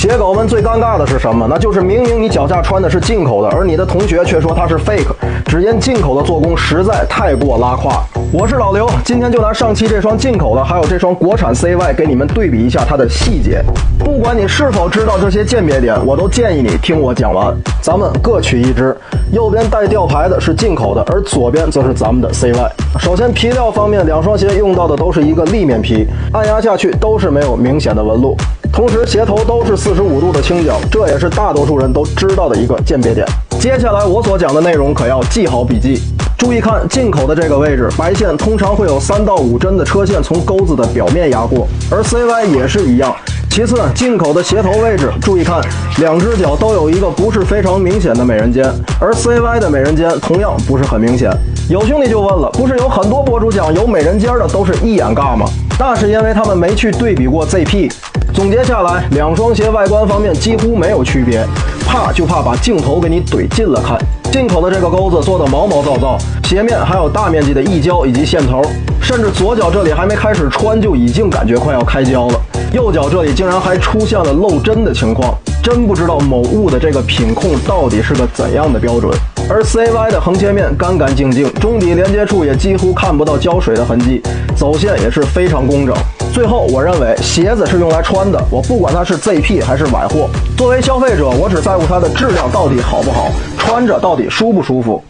鞋狗们最尴尬的是什么？那就是明明你脚下穿的是进口的，而你的同学却说它是 fake， 只因进口的做工实在太过拉胯。我是老刘，今天就拿上期这双进口的，还有这双国产 CY 给你们对比一下它的细节。不管你是否知道这些鉴别点，我都建议你听我讲完。咱们各取一支，右边带吊牌的是进口的，而左边则是咱们的 CY。首先皮料方面，两双鞋用到的都是一个立面皮，按压下去都是没有明显的纹路。同时鞋头都是45度的倾角，这也是大多数人都知道的一个鉴别点。接下来我所讲的内容可要记好笔记。注意看进口的这个位置，白线通常会有3到5针的车线从钩子的表面压过，而 CY 也是一样。其次，进口的鞋头位置，注意看，两只脚都有一个不是非常明显的美人尖，而 CY 的美人尖同样不是很明显。有兄弟就问了，不是有很多博主讲有美人尖的都是一眼尬吗？那是因为他们没去对比过 ZP。总结下来，两双鞋外观方面几乎没有区别，怕就怕把镜头给你怼近了看。进口的这个钩子做的毛毛躁躁，鞋面还有大面积的溢胶以及线头，甚至左脚这里还没开始穿就已经感觉快要开胶了，右脚这里竟然还出现了漏针的情况，真不知道某物的这个品控到底是个怎样的标准。而 CY 的横切面干干净净，中底连接处也几乎看不到胶水的痕迹，走线也是非常工整。最后，我认为鞋子是用来穿的，我不管它是 ZP 还是崴货。作为消费者，我只在乎它的质量到底好不好，穿着到底舒不舒服。